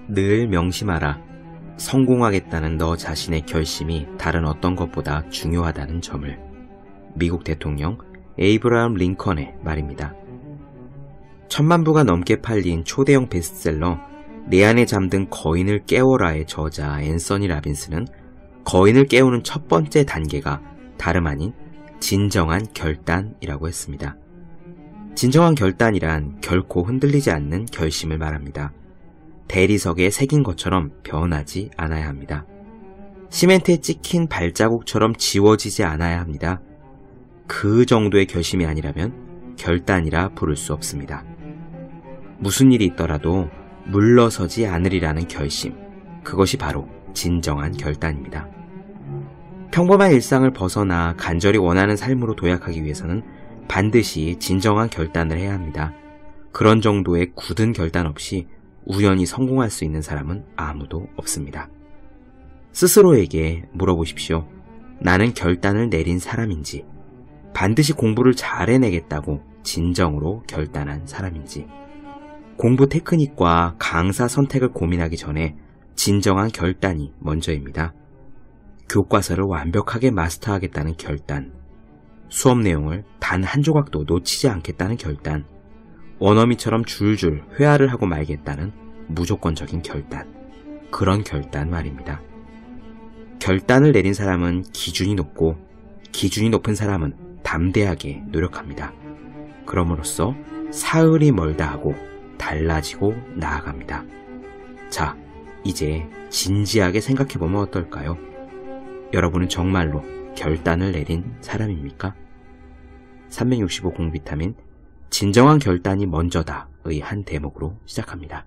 늘 명심하라. 성공하겠다는 너 자신의 결심이 다른 어떤 것보다 중요하다는 점을. 미국 대통령 에이브라함 링컨의 말입니다. 1000만 부가 넘게 팔린 초대형 베스트셀러 내 안에 잠든 거인을 깨워라의 저자 앤서니 라빈스는 거인을 깨우는 첫 번째 단계가 다름 아닌 진정한 결단이라고 했습니다. 진정한 결단이란 결코 흔들리지 않는 결심을 말합니다. 대리석에 새긴 것처럼 변하지 않아야 합니다. 시멘트에 찍힌 발자국처럼 지워지지 않아야 합니다. 그 정도의 결심이 아니라면 결단이라 부를 수 없습니다. 무슨 일이 있더라도 물러서지 않으리라는 결심, 그것이 바로 진정한 결단입니다. 평범한 일상을 벗어나 간절히 원하는 삶으로 도약하기 위해서는 반드시 진정한 결단을 해야 합니다. 그런 정도의 굳은 결단 없이 우연히 성공할 수 있는 사람은 아무도 없습니다. 스스로에게 물어보십시오. 나는 결단을 내린 사람인지, 반드시 공부를 잘 해내겠다고 진정으로 결단한 사람인지. 공부 테크닉과 강사 선택을 고민하기 전에 진정한 결단이 먼저입니다. 교과서를 완벽하게 마스터하겠다는 결단, 수업 내용을 단 한 조각도 놓치지 않겠다는 결단, 원어민처럼 줄줄 회화를 하고 말겠다는 무조건적인 결단, 그런 결단 말입니다. 결단을 내린 사람은 기준이 높고 기준이 높은 사람은 담대하게 노력합니다. 그럼으로써 사흘이 멀다 하고 달라지고 나아갑니다. 자, 이제 진지하게 생각해보면 어떨까요? 여러분은 정말로 결단을 내린 사람입니까? 365 공비타민 진정한 결단이 먼저다의 한 대목으로 시작합니다.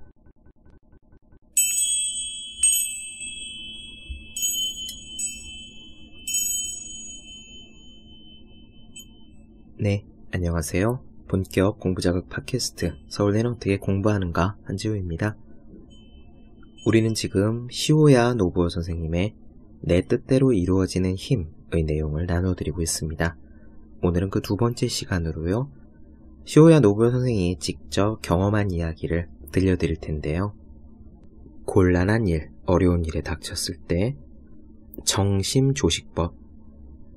네, 안녕하세요. 본격 공부자극 팟캐스트 서울대 넌트의 공부하는가 한지호입니다. 우리는 지금 시오야 노부오 선생님의 내 뜻대로 이루어지는 힘의 내용을 나눠드리고 있습니다. 오늘은 그 두 번째 시간으로요. 시오야 노부오 선생이 직접 경험한 이야기를 들려드릴 텐데요. 곤란한 일, 어려운 일에 닥쳤을 때 정심조식법,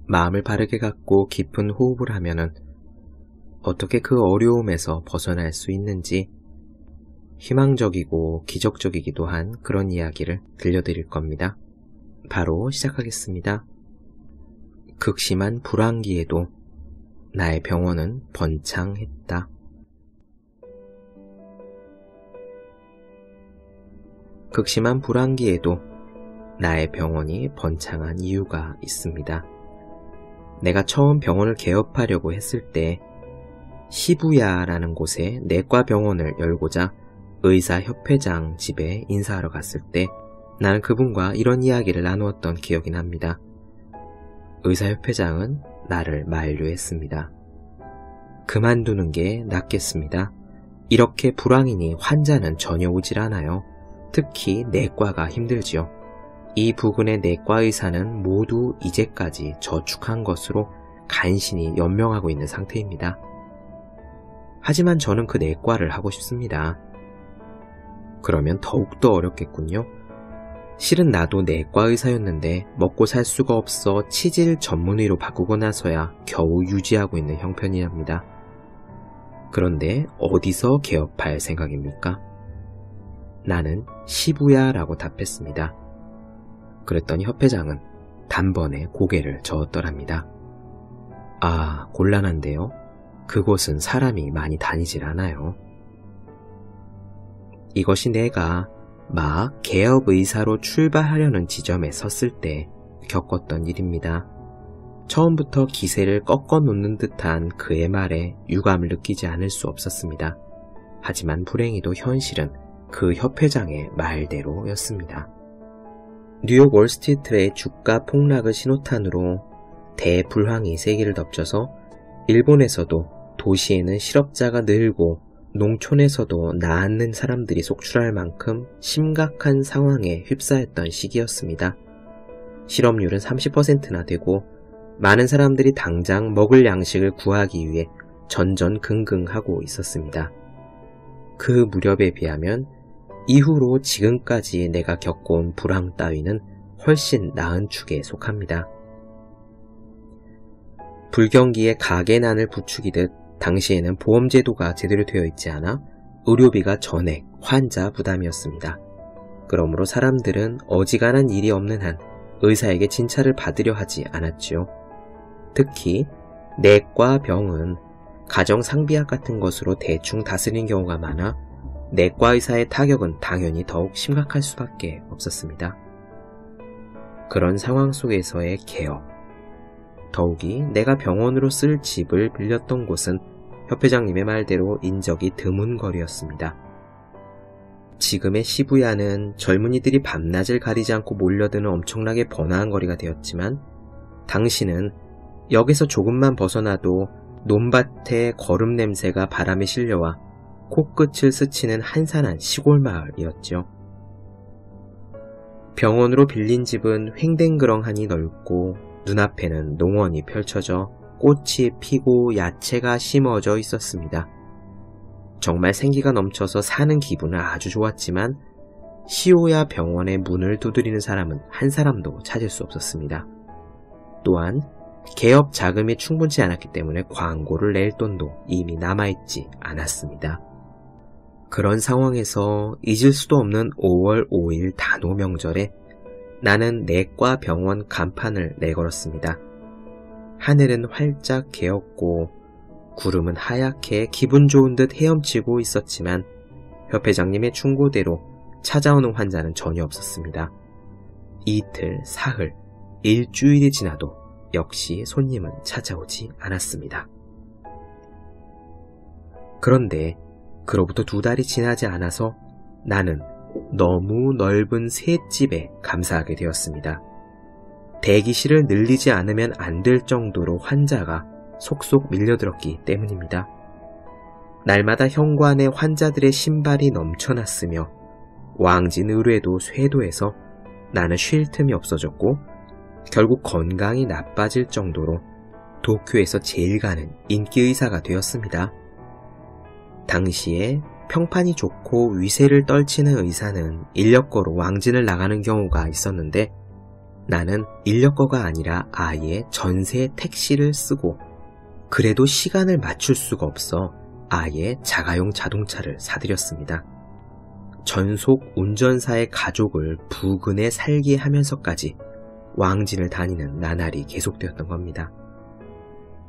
마음을 바르게 갖고 깊은 호흡을 하면은 어떻게 그 어려움에서 벗어날 수 있는지 희망적이고 기적적이기도 한 그런 이야기를 들려드릴 겁니다. 바로 시작하겠습니다. 극심한 불황기에도 나의 병원은 번창했다. 극심한 불황기에도 나의 병원이 번창한 이유가 있습니다. 내가 처음 병원을 개업하려고 했을 때 시부야라는 곳에 내과 병원을 열고자 의사협회장 집에 인사하러 갔을 때 나는 그분과 이런 이야기를 나누었던 기억이 납니다. 의사협회장은 나를 만류했습니다. 그만두는 게 낫겠습니다. 이렇게 불황이니 환자는 전혀 오질 않아요. 특히 내과가 힘들지요. 이 부근의 내과 의사는 모두 이제까지 저축한 것으로 간신히 연명하고 있는 상태입니다. 하지만 저는 그 내과를 하고 싶습니다. 그러면 더욱더 어렵겠군요. 실은 나도 내과 의사였는데 먹고 살 수가 없어 치질 전문의로 바꾸고 나서야 겨우 유지하고 있는 형편이랍니다. 그런데 어디서 개업할 생각입니까? 나는 시부야라고 답했습니다. 그랬더니 협회장은 단번에 고개를 저었더랍니다. 아, 곤란한데요. 그곳은 사람이 많이 다니질 않아요. 이것이 내가 막 개업의사로 출발하려는 지점에 섰을 때 겪었던 일입니다. 처음부터 기세를 꺾어 놓는 듯한 그의 말에 유감을 느끼지 않을 수 없었습니다. 하지만 불행히도 현실은 그 협회장의 말대로였습니다. 뉴욕 월스트리트의 주가 폭락을 신호탄으로 대불황이 세기를 덮쳐서 일본에서도 도시에는 실업자가 늘고 농촌에서도 나앉는 사람들이 속출할 만큼 심각한 상황에 휩싸였던 시기였습니다. 실업률은 30%나 되고 많은 사람들이 당장 먹을 양식을 구하기 위해 전전긍긍하고 있었습니다. 그 무렵에 비하면 이후로 지금까지 내가 겪어온 불황 따위는 훨씬 나은 축에 속합니다. 불경기에 가계난을 부추기듯 당시에는 보험제도가 제대로 되어 있지 않아 의료비가 전액 환자 부담이었습니다. 그러므로 사람들은 어지간한 일이 없는 한 의사에게 진찰을 받으려 하지 않았지요. 특히 내과 병은 가정상비약 같은 것으로 대충 다스리는 경우가 많아 내과 의사의 타격은 당연히 더욱 심각할 수밖에 없었습니다. 그런 상황 속에서의 개업, 더욱이 내가 병원으로 쓸 집을 빌렸던 곳은 협회장님의 말대로 인적이 드문 거리였습니다. 지금의 시부야는 젊은이들이 밤낮을 가리지 않고 몰려드는 엄청나게 번화한 거리가 되었지만 당시는 역에서 조금만 벗어나도 논밭의 거름 냄새가 바람에 실려와 코끝을 스치는 한산한 시골 마을이었죠. 병원으로 빌린 집은 횡댕그렁하니 넓고 눈앞에는 농원이 펼쳐져 꽃이 피고 야채가 심어져 있었습니다. 정말 생기가 넘쳐서 사는 기분은 아주 좋았지만 시오야 병원의 문을 두드리는 사람은 한 사람도 찾을 수 없었습니다. 또한 개업 자금이 충분치 않았기 때문에 광고를 낼 돈도 이미 남아있지 않았습니다. 그런 상황에서 잊을 수도 없는 5월 5일 단오 명절에 나는 내과 병원 간판을 내걸었습니다. 하늘은 활짝 개었고 구름은 하얗게 기분 좋은 듯 헤엄치고 있었지만 협회장님의 충고대로 찾아오는 환자는 전혀 없었습니다. 이틀, 사흘, 일주일이 지나도 역시 손님은 찾아오지 않았습니다. 그런데 그로부터 2달이 지나지 않아서 나는 너무 넓은 셋집에 감사하게 되었습니다. 대기실을 늘리지 않으면 안 될 정도로 환자가 속속 밀려들었기 때문입니다. 날마다 현관에 환자들의 신발이 넘쳐났으며 왕진 의뢰도 쇄도해서 나는 쉴 틈이 없어졌고 결국 건강이 나빠질 정도로 도쿄에서 제일 가는 인기 의사가 되었습니다. 당시에 평판이 좋고 위세를 떨치는 의사는 인력거로 왕진을 나가는 경우가 있었는데 나는 인력거가 아니라 아예 전세 택시를 쓰고 그래도 시간을 맞출 수가 없어 아예 자가용 자동차를 사들였습니다. 전속 운전사의 가족을 부근에 살게 하면서까지 왕진을 다니는 나날이 계속되었던 겁니다.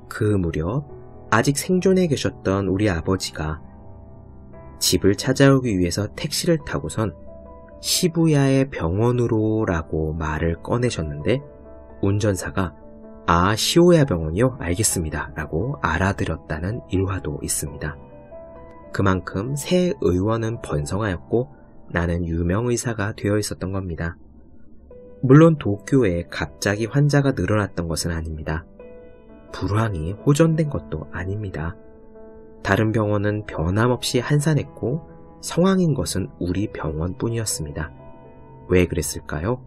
그 무렵 아직 생존해 계셨던 우리 아버지가 집을 찾아오기 위해서 택시를 타고선 시부야의 병원으로 라고 말을 꺼내셨는데 운전사가 아, 시오야 병원이요? 알겠습니다 라고 알아들었다는 일화도 있습니다. 그만큼 새 의원은 번성하였고 나는 유명 의사가 되어 있었던 겁니다. 물론 도쿄에 갑자기 환자가 늘어났던 것은 아닙니다. 불황이 호전된 것도 아닙니다. 다른 병원은 변함없이 한산했고 성황인 것은 우리 병원뿐이었습니다. 왜 그랬을까요?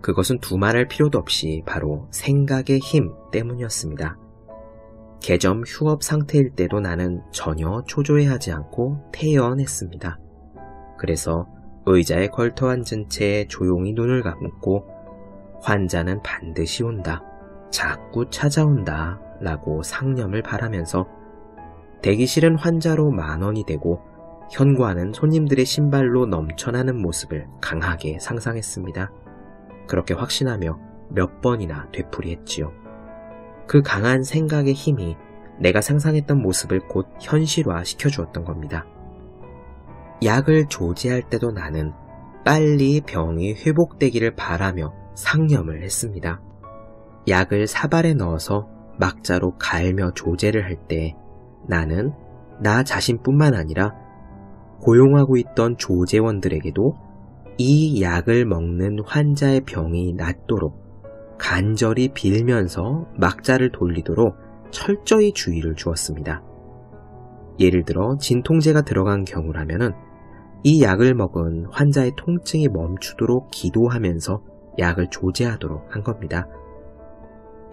그것은 두말할 필요도 없이 바로 생각의 힘 때문이었습니다. 개점 휴업 상태일 때도 나는 전혀 초조해하지 않고 태연했습니다. 그래서 의자에 걸터 앉은 채 조용히 눈을 감고 환자는 반드시 온다, 자꾸 찾아온다 라고 상념을 바라면서 대기실은 환자로 만원이 되고 현관은 손님들의 신발로 넘쳐나는 모습을 강하게 상상했습니다. 그렇게 확신하며 몇 번이나 되풀이했지요. 그 강한 생각의 힘이 내가 상상했던 모습을 곧 현실화 시켜주었던 겁니다. 약을 조제할 때도 나는 빨리 병이 회복되기를 바라며 상념을 했습니다. 약을 사발에 넣어서 막자로 갈며 조제를 할 때 나는 나 자신뿐만 아니라 고용하고 있던 조제원들에게도 이 약을 먹는 환자의 병이 낫도록 간절히 빌면서 막자를 돌리도록 철저히 주의를 주었습니다. 예를 들어 진통제가 들어간 경우라면은 이 약을 먹은 환자의 통증이 멈추도록 기도하면서 약을 조제하도록 한 겁니다.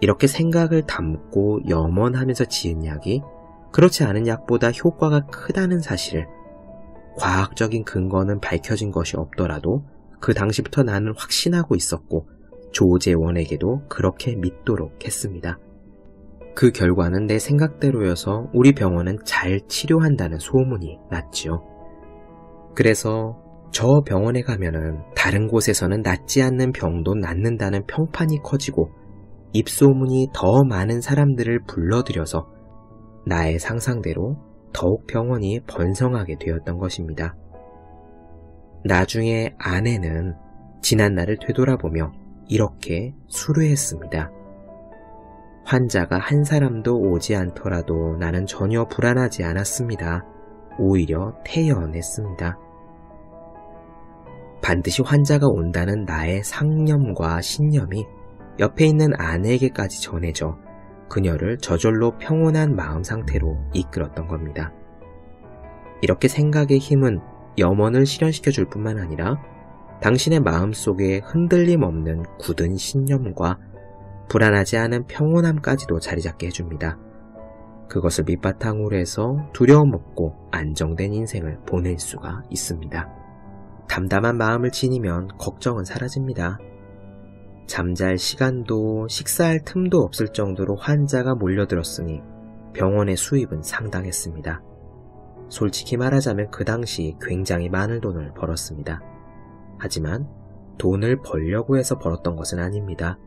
이렇게 생각을 담고 염원하면서 지은 약이 그렇지 않은 약보다 효과가 크다는 사실을 과학적인 근거는 밝혀진 것이 없더라도 그 당시부터 나는 확신하고 있었고 조재원에게도 그렇게 믿도록 했습니다. 그 결과는 내 생각대로여서 우리 병원은 잘 치료한다는 소문이 났지요. 그래서 저 병원에 가면은 다른 곳에서는 낫지 않는 병도 낫는다는 평판이 커지고 입소문이 더 많은 사람들을 불러들여서 나의 상상대로 더욱 병원이 번성하게 되었던 것입니다. 나중에 아내는 지난날을 되돌아보며 이렇게 수루했습니다. 환자가 한 사람도 오지 않더라도 나는 전혀 불안하지 않았습니다. 오히려 태연했습니다. 반드시 환자가 온다는 나의 상념과 신념이 옆에 있는 아내에게까지 전해져 그녀를 저절로 평온한 마음 상태로 이끌었던 겁니다. 이렇게 생각의 힘은 염원을 실현시켜 줄 뿐만 아니라 당신의 마음속에 흔들림 없는 굳은 신념과 불안하지 않은 평온함까지도 자리잡게 해줍니다. 그것을 밑바탕으로 해서 두려움 없고 안정된 인생을 보낼 수가 있습니다. 담담한 마음을 지니면 걱정은 사라집니다. 잠잘 시간도 식사할 틈도 없을 정도로 환자가 몰려들었으니 병원의 수입은 상당했습니다. 솔직히 말하자면 그 당시 굉장히 많은 돈을 벌었습니다. 하지만 돈을 벌려고 해서 벌었던 것은 아닙니다.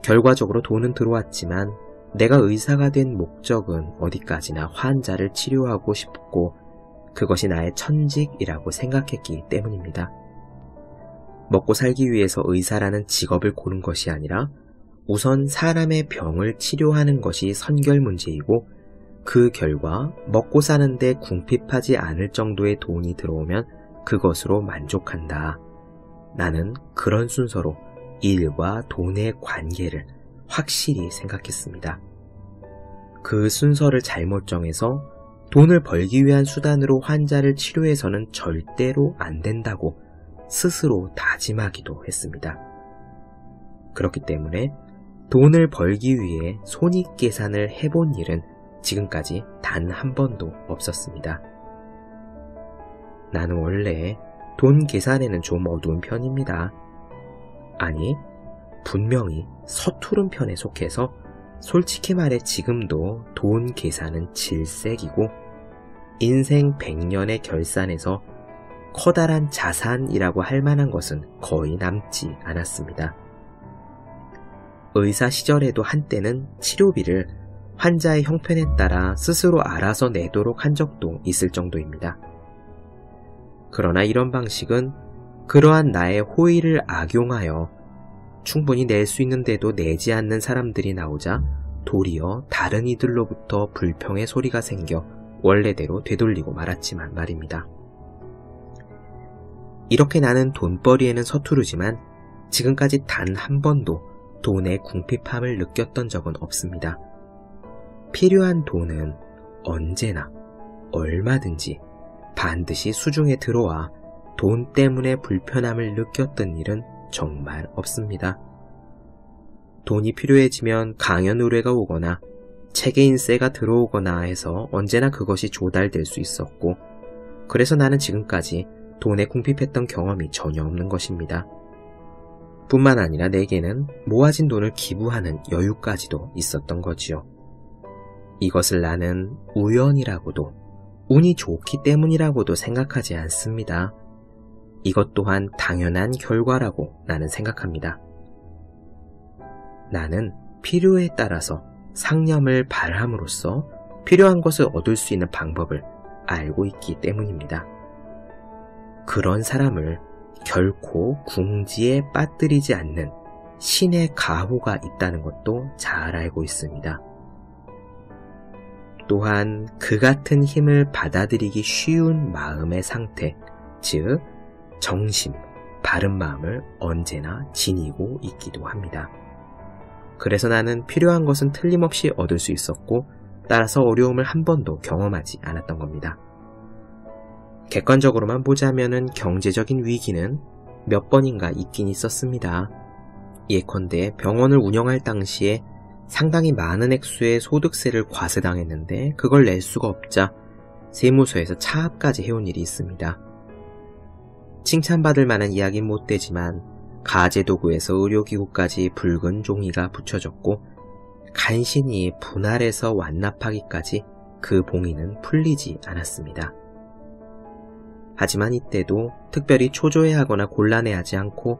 결과적으로 돈은 들어왔지만 내가 의사가 된 목적은 어디까지나 환자를 치료하고 싶고 그것이 나의 천직이라고 생각했기 때문입니다. 먹고 살기 위해서 의사라는 직업을 고른 것이 아니라 우선 사람의 병을 치료하는 것이 선결 문제이고 그 결과 먹고 사는데 궁핍하지 않을 정도의 돈이 들어오면 그것으로 만족한다. 나는 그런 순서로 일과 돈의 관계를 확실히 생각했습니다. 그 순서를 잘못 정해서 돈을 벌기 위한 수단으로 환자를 치료해서는 절대로 안 된다고 스스로 다짐하기도 했습니다. 그렇기 때문에 돈을 벌기 위해 손익계산을 해본 일은 지금까지 단 한 번도 없었습니다. 나는 원래 돈 계산에는 좀 어두운 편입니다. 아니, 분명히 서투른 편에 속해서 솔직히 말해 지금도 돈 계산은 질색이고 인생 100년의 결산에서 커다란 자산이라고 할 만한 것은 거의 남지 않았습니다. 의사 시절에도 한때는 치료비를 환자의 형편에 따라 스스로 알아서 내도록 한 적도 있을 정도입니다. 그러나 이런 방식은 그러한 나의 호의를 악용하여 충분히 낼 수 있는데도 내지 않는 사람들이 나오자 도리어 다른 이들로부터 불평의 소리가 생겨 원래대로 되돌리고 말았지만 말입니다. 이렇게 나는 돈벌이에는 서투르지만 지금까지 단 한 번도 돈의 궁핍함을 느꼈던 적은 없습니다. 필요한 돈은 언제나 얼마든지 반드시 수중에 들어와 돈 때문에 불편함을 느꼈던 일은 정말 없습니다. 돈이 필요해지면 강연 의뢰가 오거나 체계인세가 들어오거나 해서 언제나 그것이 조달될 수 있었고 그래서 나는 지금까지 돈에 궁핍했던 경험이 전혀 없는 것입니다. 뿐만 아니라 내게는 모아진 돈을 기부하는 여유까지도 있었던 거지요. 이것을 나는 우연이라고도 운이 좋기 때문이라고도 생각하지 않습니다. 이것 또한 당연한 결과라고 나는 생각합니다. 나는 필요에 따라서 상념을 발함으로써 필요한 것을 얻을 수 있는 방법을 알고 있기 때문입니다. 그런 사람을 결코 궁지에 빠뜨리지 않는 신의 가호가 있다는 것도 잘 알고 있습니다. 또한 그 같은 힘을 받아들이기 쉬운 마음의 상태, 즉 정심, 바른 마음을 언제나 지니고 있기도 합니다. 그래서 나는 필요한 것은 틀림없이 얻을 수 있었고 따라서 어려움을 한 번도 경험하지 않았던 겁니다. 객관적으로만 보자면은 경제적인 위기는 몇 번인가 있긴 있었습니다. 예컨대 병원을 운영할 당시에 상당히 많은 액수의 소득세를 과세당했는데 그걸 낼 수가 없자 세무서에서 차압까지 해온 일이 있습니다. 칭찬받을 만한 이야기는 못 되지만 가제도구에서 의료기구까지 붉은 종이가 붙여졌고 간신히 분할해서 완납하기까지 그 봉인은 풀리지 않았습니다. 하지만 이때도 특별히 초조해하거나 곤란해하지 않고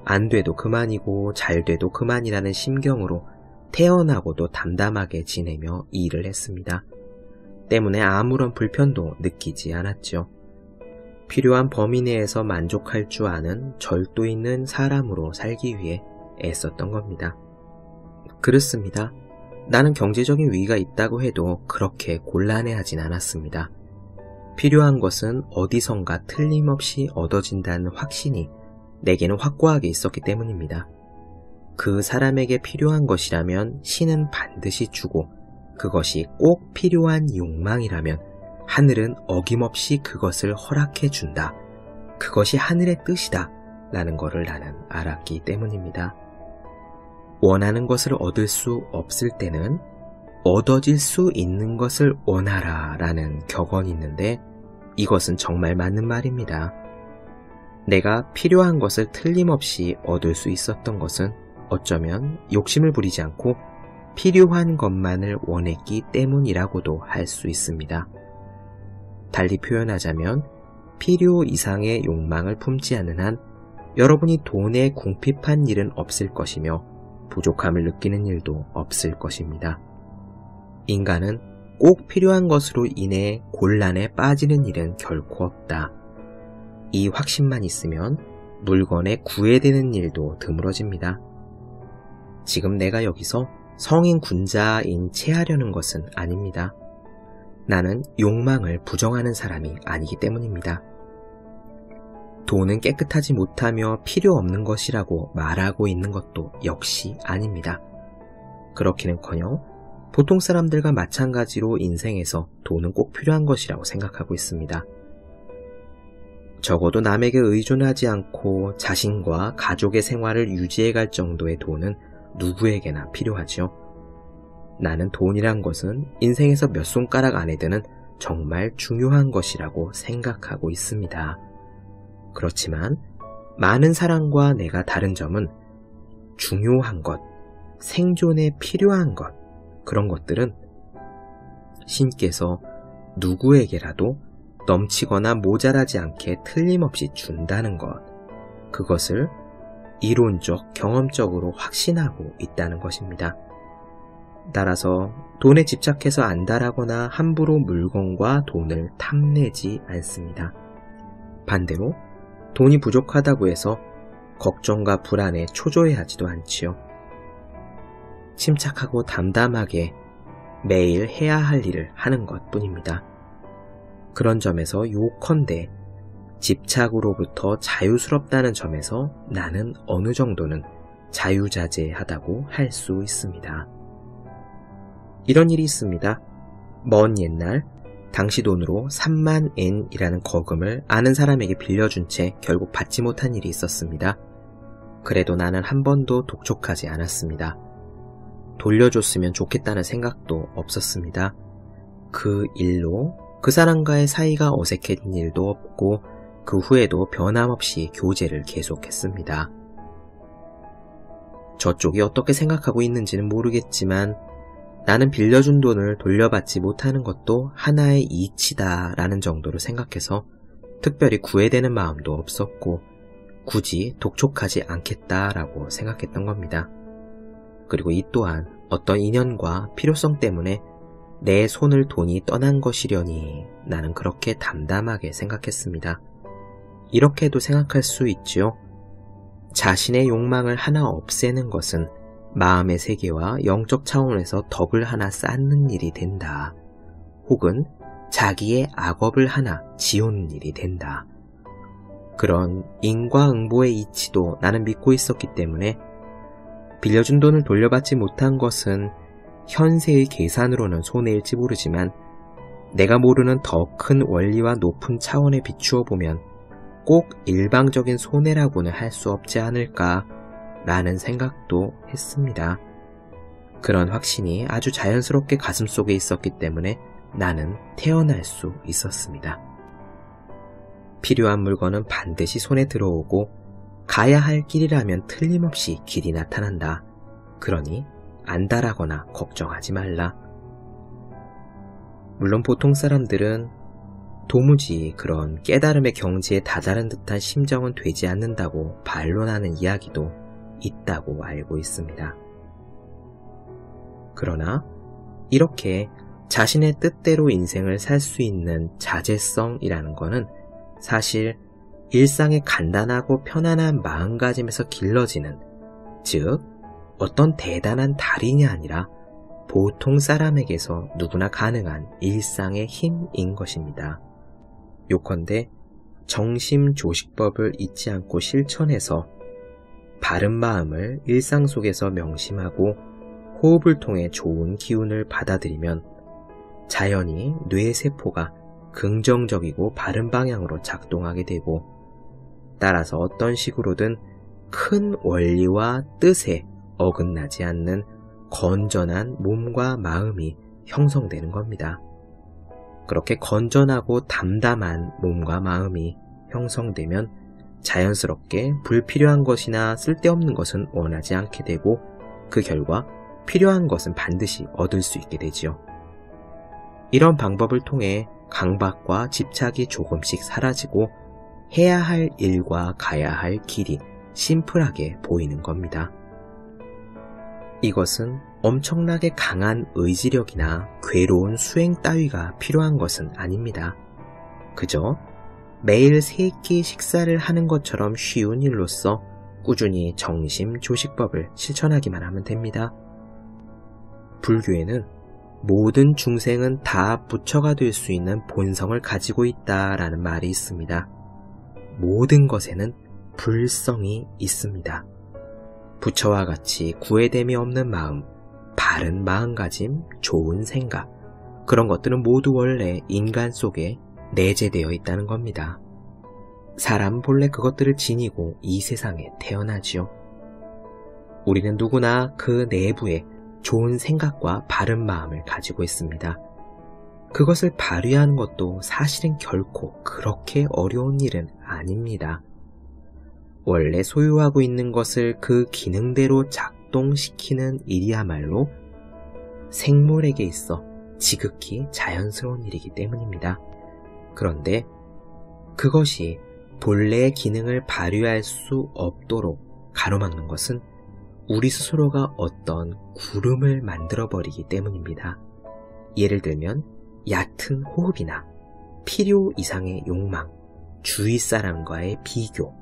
안 돼도 그만이고 잘 돼도 그만이라는 심경으로 태어나고도 담담하게 지내며 일을 했습니다. 때문에 아무런 불편도 느끼지 않았죠. 필요한 범위 내에서 만족할 줄 아는 절도 있는 사람으로 살기 위해 애썼던 겁니다. 그렇습니다. 나는 경제적인 위기가 있다고 해도 그렇게 곤란해하진 않았습니다. 필요한 것은 어디선가 틀림없이 얻어진다는 확신이 내게는 확고하게 있었기 때문입니다. 그 사람에게 필요한 것이라면 신은 반드시 주고 그것이 꼭 필요한 욕망이라면 하늘은 어김없이 그것을 허락해 준다. 그것이 하늘의 뜻이다. 라는 것을 나는 알았기 때문입니다. 원하는 것을 얻을 수 없을 때는 얻어질 수 있는 것을 원하라 라는 격언이 있는데 이것은 정말 맞는 말입니다. 내가 필요한 것을 틀림없이 얻을 수 있었던 것은 어쩌면 욕심을 부리지 않고 필요한 것만을 원했기 때문이라고도 할 수 있습니다. 달리 표현하자면 필요 이상의 욕망을 품지 않는 한 여러분이 돈에 궁핍한 일은 없을 것이며 부족함을 느끼는 일도 없을 것입니다. 인간은 꼭 필요한 것으로 인해 곤란에 빠지는 일은 결코 없다. 이 확신만 있으면 물건에 구애되는 일도 드물어집니다. 지금 내가 여기서 성인 군자인 체하려는 것은 아닙니다. 나는 욕망을 부정하는 사람이 아니기 때문입니다. 돈은 깨끗하지 못하며 필요 없는 것이라고 말하고 있는 것도 역시 아닙니다. 그렇기는커녕 보통 사람들과 마찬가지로 인생에서 돈은 꼭 필요한 것이라고 생각하고 있습니다. 적어도 남에게 의존하지 않고 자신과 가족의 생활을 유지해갈 정도의 돈은 누구에게나 필요하죠. 나는 돈이란 것은 인생에서 몇 손가락 안에 드는 정말 중요한 것이라고 생각하고 있습니다. 그렇지만 많은 사람과 내가 다른 점은 중요한 것, 생존에 필요한 것, 그런 것들은 신께서 누구에게라도 넘치거나 모자라지 않게 틀림없이 준다는 것, 그것을 이론적, 경험적으로 확신하고 있다는 것입니다. 따라서 돈에 집착해서 안달하거나 함부로 물건과 돈을 탐내지 않습니다. 반대로 돈이 부족하다고 해서 걱정과 불안에 초조해하지도 않지요. 침착하고 담담하게 매일 해야 할 일을 하는 것뿐입니다. 그런 점에서 요컨대 집착으로부터 자유스럽다는 점에서 나는 어느 정도는 자유자재하다고 할 수 있습니다. 이런 일이 있습니다. 먼 옛날 당시 돈으로 3만 엔이라는 거금을 아는 사람에게 빌려준 채 결국 받지 못한 일이 있었습니다. 그래도 나는 한 번도 독촉하지 않았습니다. 돌려줬으면 좋겠다는 생각도 없었습니다. 그 일로 그 사람과의 사이가 어색해진 일도 없고 그 후에도 변함없이 교제를 계속했습니다. 저쪽이 어떻게 생각하고 있는지는 모르겠지만 나는 빌려준 돈을 돌려받지 못하는 것도 하나의 이치다라는 정도로 생각해서 특별히 구애되는 마음도 없었고 굳이 독촉하지 않겠다라고 생각했던 겁니다. 그리고 이 또한 어떤 인연과 필요성 때문에 내 손을 돈이 떠난 것이려니 나는 그렇게 담담하게 생각했습니다. 이렇게도 생각할 수 있지요. 자신의 욕망을 하나 없애는 것은 마음의 세계와 영적 차원에서 덕을 하나 쌓는 일이 된다. 혹은 자기의 악업을 하나 지우는 일이 된다. 그런 인과응보의 이치도 나는 믿고 있었기 때문에 빌려준 돈을 돌려받지 못한 것은 현세의 계산으로는 손해일지 모르지만 내가 모르는 더 큰 원리와 높은 차원에 비추어 보면 꼭 일방적인 손해라고는 할 수 없지 않을까 라는 생각도 했습니다. 그런 확신이 아주 자연스럽게 가슴속에 있었기 때문에 나는 태어날 수 있었습니다. 필요한 물건은 반드시 손에 들어오고 가야 할 길이라면 틀림없이 길이 나타난다. 그러니 안달하거나 걱정하지 말라. 물론 보통 사람들은 도무지 그런 깨달음의 경지에 다다른 듯한 심정은 되지 않는다고 반론하는 이야기도 있다고 알고 있습니다. 그러나 이렇게 자신의 뜻대로 인생을 살 수 있는 자제성이라는 것은 사실 일상의 간단하고 편안한 마음가짐에서 길러지는, 즉 어떤 대단한 달인이 아니라 보통 사람에게서 누구나 가능한 일상의 힘인 것입니다. 요컨대 정심조식법을 잊지 않고 실천해서 바른 마음을 일상 속에서 명심하고 호흡을 통해 좋은 기운을 받아들이면 자연히 뇌의 세포가 긍정적이고 바른 방향으로 작동하게 되고, 따라서 어떤 식으로든 큰 원리와 뜻에 어긋나지 않는 건전한 몸과 마음이 형성되는 겁니다. 그렇게 건전하고 담담한 몸과 마음이 형성되면 자연스럽게 불필요한 것이나 쓸데없는 것은 원하지 않게 되고, 그 결과 필요한 것은 반드시 얻을 수 있게 되지요. 이런 방법을 통해 강박과 집착이 조금씩 사라지고 해야 할 일과 가야 할 길이 심플하게 보이는 겁니다. 이것은 엄청나게 강한 의지력이나 괴로운 수행 따위가 필요한 것은 아닙니다. 그저 매일 3끼 식사를 하는 것처럼 쉬운 일로서 꾸준히 정심조식법을 실천하기만 하면 됩니다. 불교에는 모든 중생은 다 부처가 될 수 있는 본성을 가지고 있다라는 말이 있습니다. 모든 것에는 불성이 있습니다. 부처와 같이 구애됨이 없는 마음, 바른 마음가짐, 좋은 생각, 그런 것들은 모두 원래 인간 속에 내재되어 있다는 겁니다. 사람 본래 그것들을 지니고 이 세상에 태어나지요. 우리는 누구나 그 내부에 좋은 생각과 바른 마음을 가지고 있습니다. 그것을 발휘하는 것도 사실은 결코 그렇게 어려운 일은 아닙니다. 원래 소유하고 있는 것을 그 기능대로 작동시키는 일이야말로 생물에게 있어 지극히 자연스러운 일이기 때문입니다. 그런데 그것이 본래의 기능을 발휘할 수 없도록 가로막는 것은 우리 스스로가 어떤 구름을 만들어버리기 때문입니다. 예를 들면 얕은 호흡이나 필요 이상의 욕망, 주위 사람과의 비교,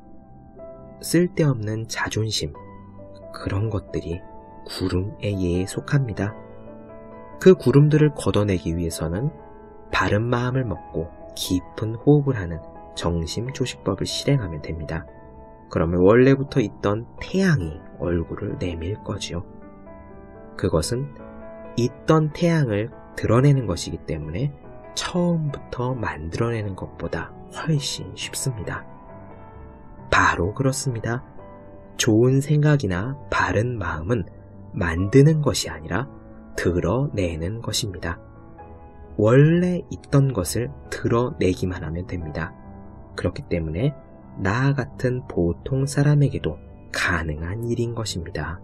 쓸데없는 자존심, 그런 것들이 구름의 예에 속합니다. 그 구름들을 걷어내기 위해서는 바른 마음을 먹고 깊은 호흡을 하는 정심조식법을 실행하면 됩니다. 그러면 원래부터 있던 태양이 얼굴을 내밀 거지요. 그것은 있던 태양을 드러내는 것이기 때문에 처음부터 만들어내는 것보다 훨씬 쉽습니다. 바로 그렇습니다. 좋은 생각이나 바른 마음은 만드는 것이 아니라 드러내는 것입니다. 원래 있던 것을 드러내기만 하면 됩니다. 그렇기 때문에 나 같은 보통 사람에게도 가능한 일인 것입니다.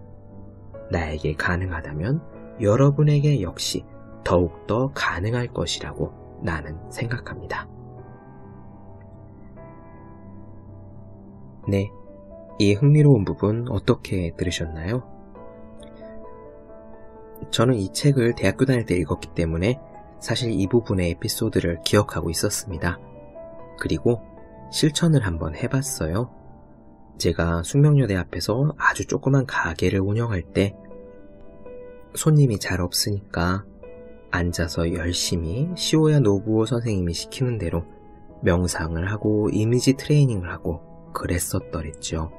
나에게 가능하다면 여러분에게 역시 더욱더 가능할 것이라고 나는 생각합니다. 네, 이 흥미로운 부분 어떻게 들으셨나요? 저는 이 책을 대학교 다닐 때 읽었기 때문에 사실 이 부분의 에피소드를 기억하고 있었습니다. 그리고 실천을 한번 해봤어요. 제가 숙명여대 앞에서 아주 조그만 가게를 운영할 때 손님이 잘 없으니까 앉아서 열심히 시오야 노부오 선생님이 시키는 대로 명상을 하고 이미지 트레이닝을 하고 그랬었더랬죠.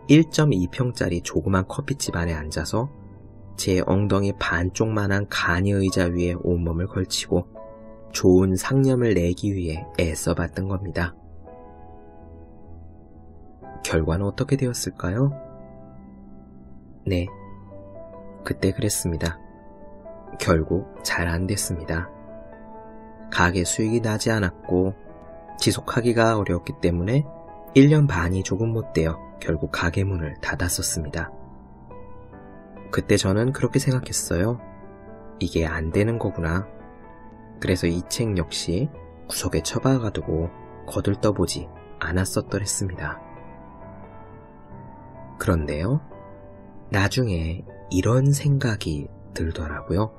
1.2평짜리 조그만 커피집 안에 앉아서 제 엉덩이 반쪽만한 간이 의자 위에 온몸을 걸치고 좋은 상념을 내기 위해 애써봤던 겁니다. 결과는 어떻게 되었을까요? 네, 그때 그랬습니다. 결국 잘 안 됐습니다. 가게 수익이 나지 않았고 지속하기가 어려웠기 때문에 1년 반이 조금 못 되어 결국 가게 문을 닫았었습니다. 그때 저는 그렇게 생각했어요. 이게 안 되는 거구나. 그래서 이 책 역시 구석에 처박아두고 거들떠보지 않았었더랬습니다. 그런데요, 나중에 이런 생각이 들더라고요.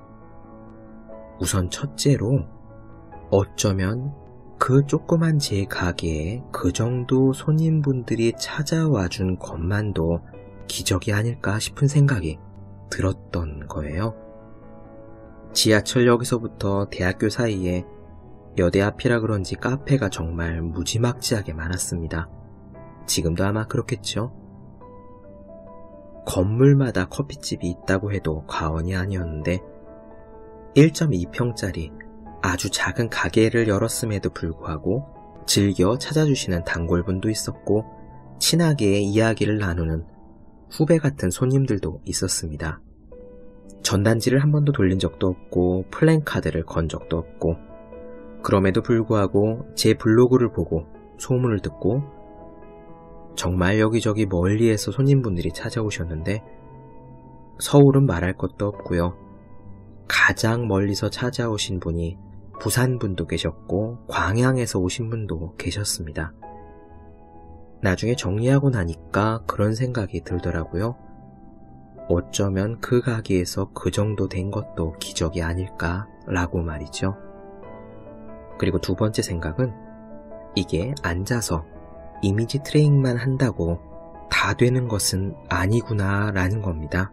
우선 첫째로, 어쩌면 그 조그만 제 가게에 그 정도 손님분들이 찾아와 준 것만도 기적이 아닐까 싶은 생각이 들었던 거예요. 지하철역에서부터 대학교 사이에 여대 앞이라 그런지 카페가 정말 무지막지하게 많았습니다. 지금도 아마 그렇겠죠? 건물마다 커피집이 있다고 해도 과언이 아니었는데 1.2평짜리 아주 작은 가게를 열었음에도 불구하고 즐겨 찾아주시는 단골분도 있었고 친하게 이야기를 나누는 후배 같은 손님들도 있었습니다. 전단지를 한 번도 돌린 적도 없고 플랜카드를 건 적도 없고 그럼에도 불구하고 제 블로그를 보고 소문을 듣고 정말 여기저기 멀리에서 손님분들이 찾아오셨는데 서울은 말할 것도 없고요. 가장 멀리서 찾아오신 분이 부산분도 계셨고 광양에서 오신 분도 계셨습니다. 나중에 정리하고 나니까 그런 생각이 들더라고요. 어쩌면 그 가게에서 그 정도 된 것도 기적이 아닐까라고 말이죠. 그리고 두 번째 생각은 이게 앉아서 이미지 트레이닝만 한다고 다 되는 것은 아니구나 라는 겁니다.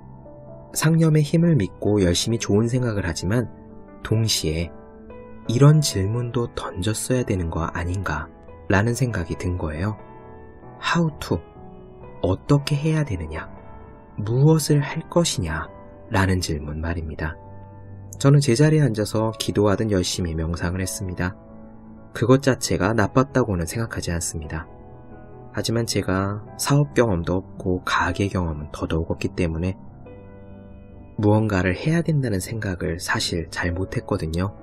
상념의 힘을 믿고 열심히 좋은 생각을 하지만 동시에 이런 질문도 던졌어야 되는 거 아닌가 라는 생각이 든 거예요. How to, 어떻게 해야 되느냐, 무엇을 할 것이냐 라는 질문 말입니다. 저는 제자리에 앉아서 기도하듯 열심히 명상을 했습니다. 그것 자체가 나빴다고는 생각하지 않습니다. 하지만 제가 사업 경험도 없고 가게 경험은 더더욱 없기 때문에 무언가를 해야 된다는 생각을 사실 잘 못했거든요.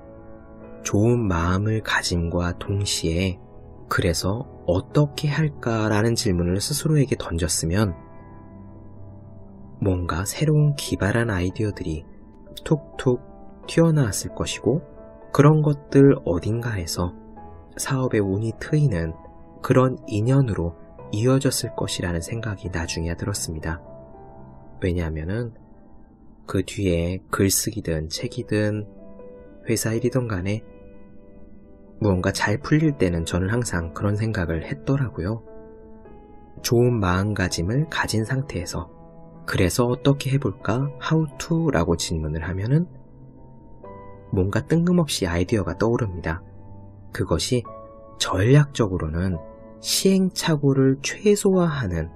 좋은 마음을 가짐과 동시에 그래서 어떻게 할까라는 질문을 스스로에게 던졌으면 뭔가 새로운 기발한 아이디어들이 툭툭 튀어나왔을 것이고 그런 것들 어딘가에서 사업의 운이 트이는 그런 인연으로 이어졌을 것이라는 생각이 나중에야 들었습니다. 왜냐하면은 그 뒤에 글쓰기든 책이든 회사 일이든 간에 무언가 잘 풀릴 때는 저는 항상 그런 생각을 했더라고요. 좋은 마음가짐을 가진 상태에서 그래서 어떻게 해볼까? How to? 라고 질문을 하면은 뭔가 뜬금없이 아이디어가 떠오릅니다. 그것이 전략적으로는 시행착오를 최소화하는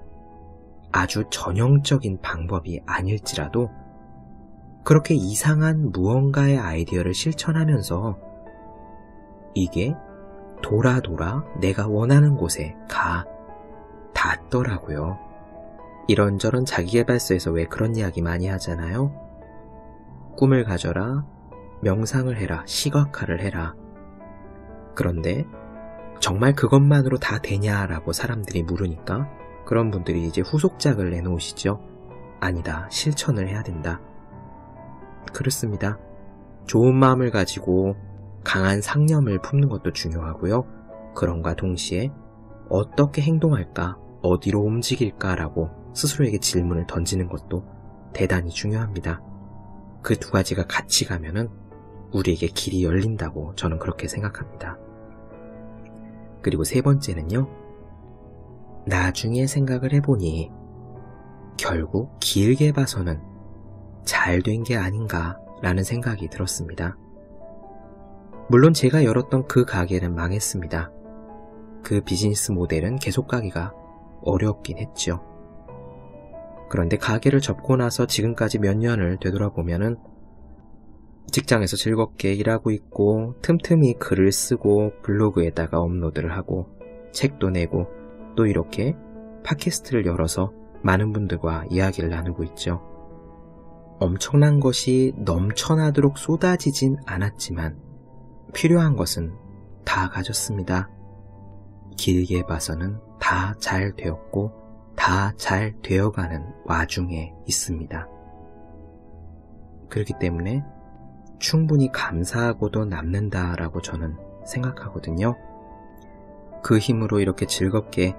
아주 전형적인 방법이 아닐지라도 그렇게 이상한 무언가의 아이디어를 실천하면서 이게 돌아 내가 원하는 곳에 닿더라고요. 이런저런 자기계발서에서 왜 그런 이야기 많이 하잖아요. 꿈을 가져라, 명상을 해라, 시각화를 해라. 그런데 정말 그것만으로 다 되냐라고 사람들이 물으니까 그런 분들이 이제 후속작을 내놓으시죠. 아니다, 실천을 해야 된다. 그렇습니다. 좋은 마음을 가지고 강한 상념을 품는 것도 중요하고요. 그런가 동시에 어떻게 행동할까, 어디로 움직일까라고 스스로에게 질문을 던지는 것도 대단히 중요합니다. 그 두 가지가 같이 가면은 우리에게 길이 열린다고 저는 그렇게 생각합니다. 그리고 세 번째는요. 나중에 생각을 해보니 결국 길게 봐서는 잘 된 게 아닌가라는 생각이 들었습니다. 물론 제가 열었던 그 가게는 망했습니다. 그 비즈니스 모델은 계속 가기가 어렵긴 했죠. 그런데 가게를 접고 나서 지금까지 몇 년을 되돌아보면은 직장에서 즐겁게 일하고 있고 틈틈이 글을 쓰고 블로그에다가 업로드를 하고 책도 내고 또 이렇게 팟캐스트를 열어서 많은 분들과 이야기를 나누고 있죠. 엄청난 것이 넘쳐나도록 쏟아지진 않았지만 필요한 것은 다 가졌습니다. 길게 봐서는 다 잘 되었고 다 잘 되어가는 와중에 있습니다. 그렇기 때문에 충분히 감사하고도 남는다라고 저는 생각하거든요. 그 힘으로 이렇게 즐겁게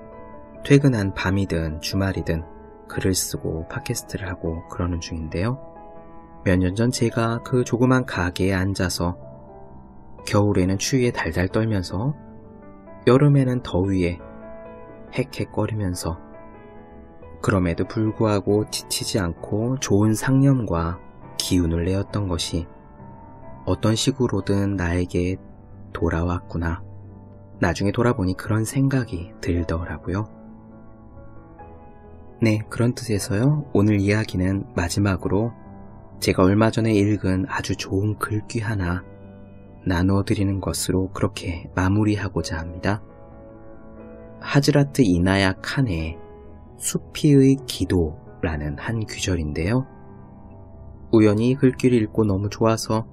퇴근한 밤이든 주말이든 글을 쓰고 팟캐스트를 하고 그러는 중인데요. 몇 년 전 제가 그 조그만 가게에 앉아서 겨울에는 추위에 달달 떨면서 여름에는 더위에 헥헥거리면서 그럼에도 불구하고 지치지 않고 좋은 상념과 기운을 내었던 것이 어떤 식으로든 나에게 돌아왔구나. 나중에 돌아보니 그런 생각이 들더라고요. 네, 그런 뜻에서요. 오늘 이야기는 마지막으로 제가 얼마 전에 읽은 아주 좋은 글귀 하나 나누어드리는 것으로 그렇게 마무리하고자 합니다. 하즈라트 이나야 칸의 수피의 기도라는 한 구절인데요. 우연히 이 글귀를 읽고 너무 좋아서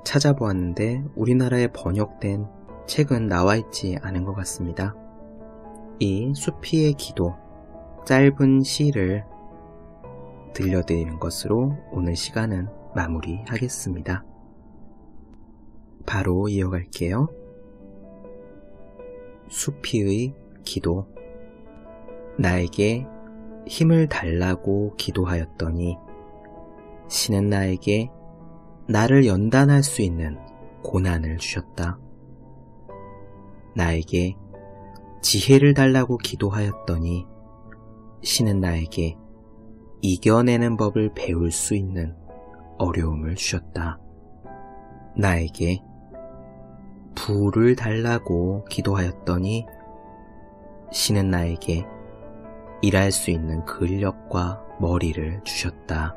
찾아보았는데 우리나라에 번역된 책은 나와 있지 않은 것 같습니다. 이 수피의 기도, 짧은 시를 들려드리는 것으로 오늘 시간은 마무리하겠습니다. 바로 이어갈게요. 수피의 기도. 나에게 힘을 달라고 기도하였더니 신은 나에게 나를 연단할 수 있는 고난을 주셨다. 나에게 지혜를 달라고 기도하였더니 신은 나에게 이겨내는 법을 배울 수 있는 어려움을 주셨다. 나에게 부를 달라고 기도하였더니 신은 나에게 일할 수 있는 근력과 머리를 주셨다.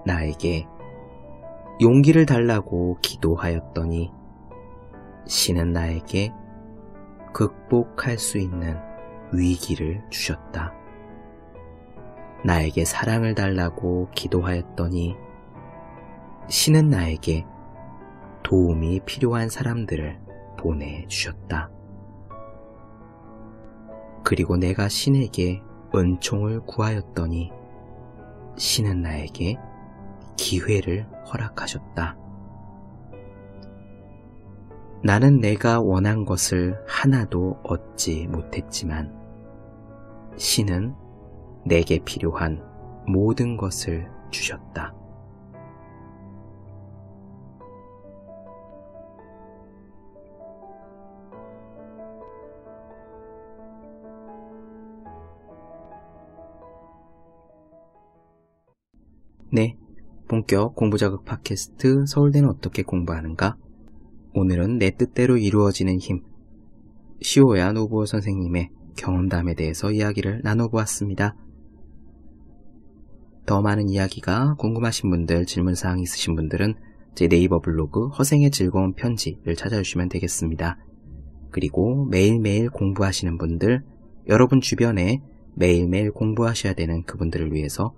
나에게 용기를 달라고 기도하였더니 신은 나에게 극복할 수 있는 위기를 주셨다. 나에게 사랑을 달라고 기도하였더니 신은 나에게 도움이 필요한 사람들을 보내주셨다. 그리고 내가 신에게 은총을 구하였더니 신은 나에게 기회를 허락하셨다. 나는 내가 원한 것을 하나도 얻지 못했지만 신은 내게 필요한 모든 것을 주셨다. 네, 본격 공부자극 팟캐스트 서울대는 어떻게 공부하는가? 오늘은 내 뜻대로 이루어지는 힘, 시오야 노부오 선생님의 경험담에 대해서 이야기를 나눠보았습니다. 더 많은 이야기가 궁금하신 분들, 질문사항 있으신 분들은 제 네이버 블로그 허생의 즐거운 편지를 찾아주시면 되겠습니다. 그리고 매일매일 공부하시는 분들, 여러분 주변에 매일매일 공부하셔야 되는 그분들을 위해서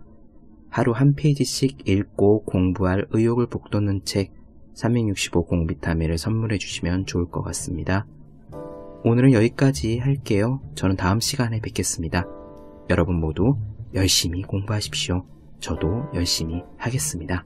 하루 한 페이지씩 읽고 공부할 의욕을 북돋는 책 365 공비타민을 선물해 주시면 좋을 것 같습니다. 오늘은 여기까지 할게요. 저는 다음 시간에 뵙겠습니다. 여러분 모두 열심히 공부하십시오. 저도 열심히 하겠습니다.